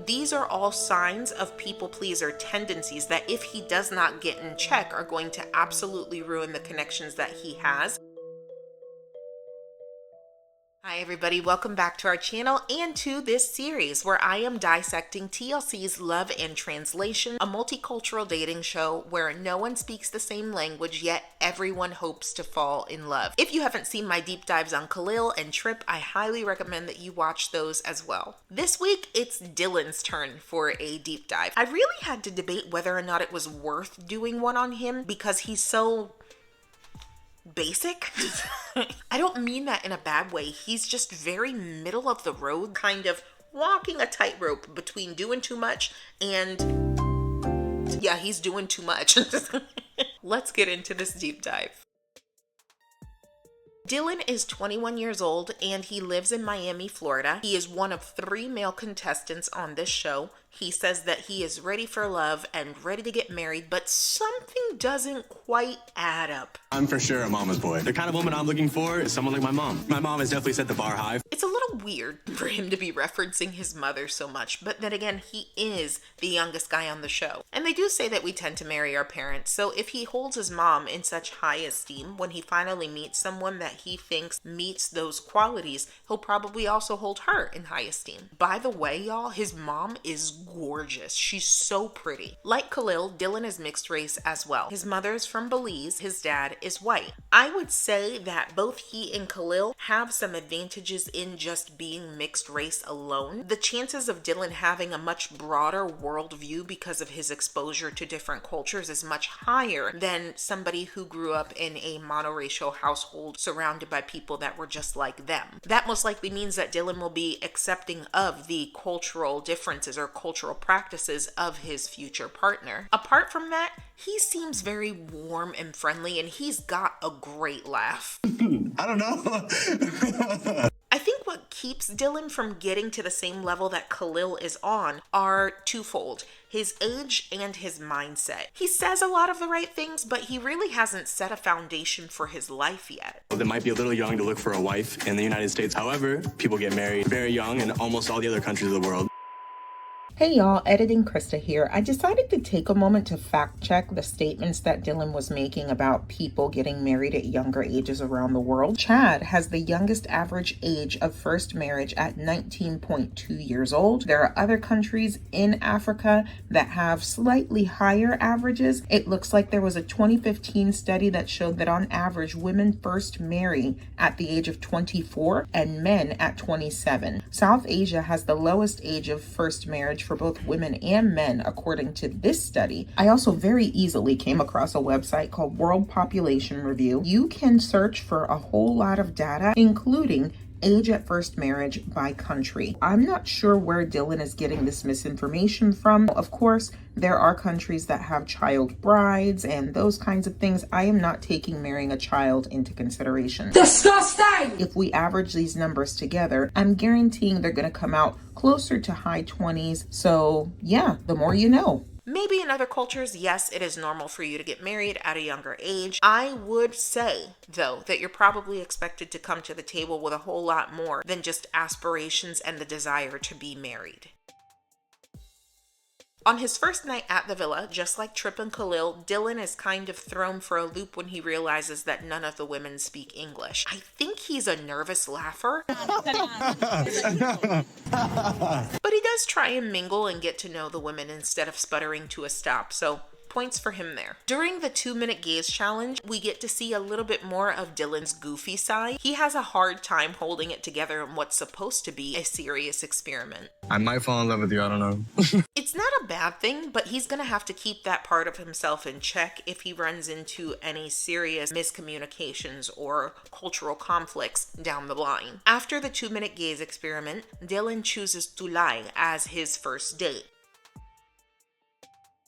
These are all signs of people pleaser tendencies that, if he does not get in check, are going to absolutely ruin the connections that he has. Hi everybody, welcome back to our channel and to this series where I am dissecting TLC's Love and Translation, a multicultural dating show where no one speaks the same language yet everyone hopes to fall in love. If you haven't seen my deep dives on Khalil and Trip, I highly recommend that you watch those as well. This week it's Dylan's turn for a deep dive. I really had to debate whether or not it was worth doing one on him because he's so basic. I don't mean that in a bad way. He's just very middle of the road, kind of walking a tightrope between doing too much and yeah, he's doing too much. Let's get into this deep dive. Dylan is 21 years old and he lives in Miami, Florida. He is one of 3 male contestants on this show. He says that he is ready for love and ready to get married, but something doesn't quite add up. I'm for sure a mama's boy. The kind of woman I'm looking for is someone like my mom. My mom has definitely set the bar high. It's a little weird for him to be referencing his mother so much, but then again, he is the youngest guy on the show. And they do say that we tend to marry our parents, so if he holds his mom in such high esteem, when he finally meets someone that he thinks meets those qualities, he'll probably also hold her in high esteem. By the way, y'all, his mom is gorgeous. She's so pretty. Like Khalil, Dylan is mixed race as well. His mother is from Belize, his dad is white. I would say that both he and Khalil have some advantages in just being mixed race alone. The chances of Dylan having a much broader worldview because of his exposure to different cultures is much higher than somebody who grew up in a monoracial household surrounded by people that were just like them. That most likely means that Dylan will be accepting of the cultural differences or cultural practices of his future partner. Apart from that, he seems very warm and friendly, and he's got a great laugh. I don't know. I think what keeps Dylan from getting to the same level that Khalil is on are twofold: his age and his mindset. He says a lot of the right things, but he really hasn't set a foundation for his life yet. They might be a little young to look for a wife in the United States. However, people get married very young in almost all the other countries of the world. Hey y'all, Editing Krista here. I decided to take a moment to fact check the statements that Dylan was making about people getting married at younger ages around the world. Chad has the youngest average age of first marriage at 19.2 years old. There are other countries in Africa that have slightly higher averages. It looks like there was a 2015 study that showed that on average, women first marry at the age of 24 and men at 27. South Asia has the lowest age of first marriage for both women and men, according to this study. I also very easily came across a website called World Population Review. You can search for a whole lot of data, including age at first marriage by country. I'm not sure where Dylan is getting this misinformation from. Of course, there are countries that have child brides and those kinds of things. I am not taking marrying a child into consideration. Disgusting! If we average these numbers together, I'm guaranteeing they're going to come out closer to high 20s. So yeah, the more you know. Maybe in other cultures, yes, it is normal for you to get married at a younger age. I would say, though, that you're probably expected to come to the table with a whole lot more than just aspirations and the desire to be married. On his first night at the villa, just like Trip and Khalil, Dylan is kind of thrown for a loop when he realizes that none of the women speak English. I think he's a nervous laugher. But he does try and mingle and get to know the women instead of sputtering to a stop, so points for him there. During the 2-minute gaze challenge, we get to see a little bit more of Dylan's goofy side. He has a hard time holding it together in what's supposed to be a serious experiment. I might fall in love with you, I don't know. It's not a bad thing, but he's gonna have to keep that part of himself in check if he runs into any serious miscommunications or cultural conflicts down the line. After the 2-minute gaze experiment, Dylan chooses Tulay as his first date.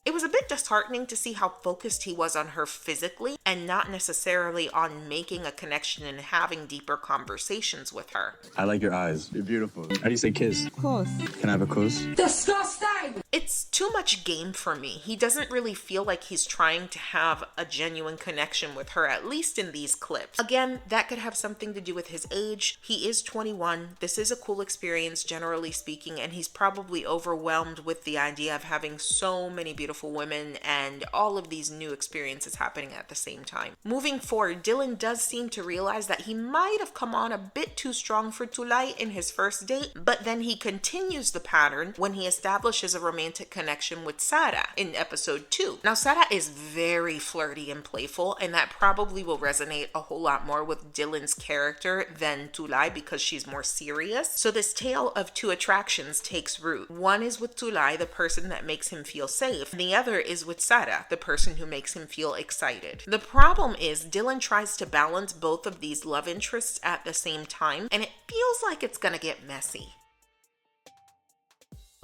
It was a bit disheartening to see how focused he was on her physically and not necessarily on making a connection and having deeper conversations with her. I like your eyes. You're beautiful. How do you say kiss? Of course. Can I have a kiss? Disgusting! It's too much game for me. He doesn't really feel like he's trying to have a genuine connection with her, at least in these clips. Again, that could have something to do with his age. He is 21. This is a cool experience, generally speaking, and he's probably overwhelmed with the idea of having so many beautiful women and all of these new experiences happening at the same time. Moving forward, Dylan does seem to realize that he might have come on a bit too strong for Tulay in his first date, but then he continues the pattern when he establishes a romantic connection with Sarah in episode 2. Now, Sarah is very flirty and playful, and that probably will resonate a whole lot more with Dylan's character than Tulay because she's more serious. So this tale of two attractions takes root. One is with Tulay, the person that makes him feel safe, and the other is with Sarah, the person who makes him feel excited. The problem is Dylan tries to balance both of these love interests at the same time, and it feels like it's gonna get messy.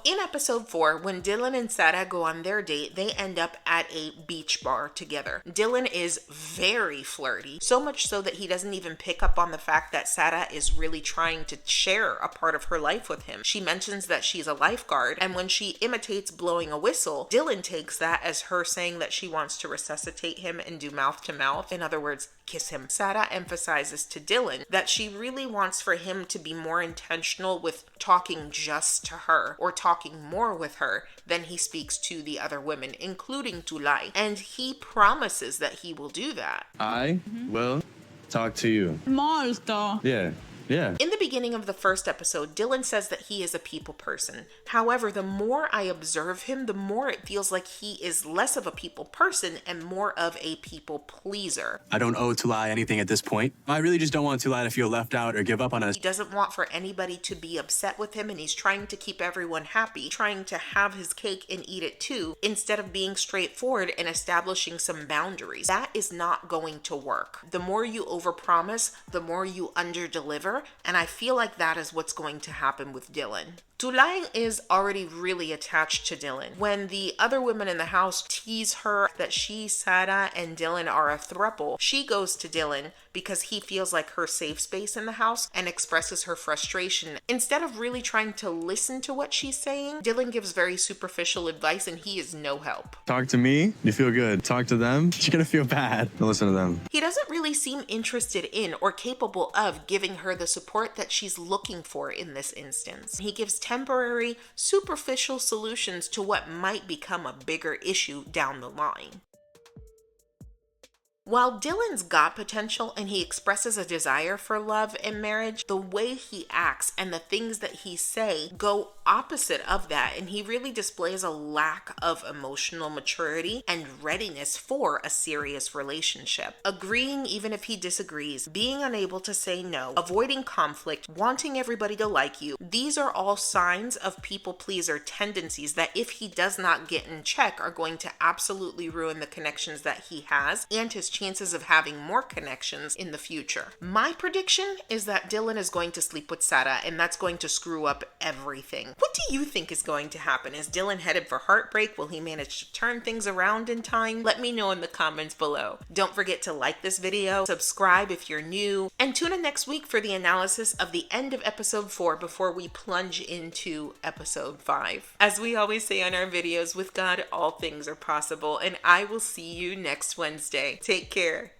In episode 4, when Dylan and Sarah go on their date, they end up at a beach bar together. Dylan is very flirty, so much so that he doesn't even pick up on the fact that Sarah is really trying to share a part of her life with him. She mentions that she's a lifeguard, and when she imitates blowing a whistle, Dylan takes that as her saying that she wants to resuscitate him and do mouth to mouth. In other words, kiss him. Sarah emphasizes to Dylan that she really wants for him to be more intentional with talking just to her or talking more with her than he speaks to the other women, including Tulay. And he promises that he will do that. I will talk to you. Molto. Yeah. In the beginning of the first episode, Dylan says that he is a people person. However, the more I observe him, the more it feels like he is less of a people person and more of a people pleaser. I don't owe Tulay anything at this point. I really just don't want Tulay to feel left out or give up on us. He doesn't want for anybody to be upset with him, and he's trying to keep everyone happy, trying to have his cake and eat it too, instead of being straightforward and establishing some boundaries. That is not going to work. The more you overpromise, the more you underdeliver, and I feel like that is what's going to happen with Dylan. Tulay is already really attached to Dylan. When the other women in the house tease her that she, Sarah, and Dylan are a throuple, she goes to Dylan because he feels like her safe space in the house and expresses her frustration. Instead of really trying to listen to what she's saying, Dylan gives very superficial advice and he is no help. Talk to me, you feel good. Talk to them, you're gonna feel bad. Don't listen to them. He doesn't really seem interested in or capable of giving her the support that she's looking for in this instance. He gives temporary, superficial solutions to what might become a bigger issue down the line. While Dylan's got potential and he expresses a desire for love and marriage, the way he acts and the things that he say go opposite of that, and he really displays a lack of emotional maturity and readiness for a serious relationship. Agreeing even if he disagrees, being unable to say no, avoiding conflict, wanting everybody to like you, these are all signs of people pleaser tendencies that if he does not get in check are going to absolutely ruin the connections that he has and his chances of having more connections in the future. My prediction is that Dylan is going to sleep with Sarah, and that's going to screw up everything. What do you think is going to happen? Is Dylan headed for heartbreak? Will he manage to turn things around in time? Let me know in the comments below. Don't forget to like this video, subscribe if you're new, and tune in next week for the analysis of the end of episode 4 before we plunge into episode 5. As we always say on our videos, with God, all things are possible, and I will see you next Wednesday. Take care.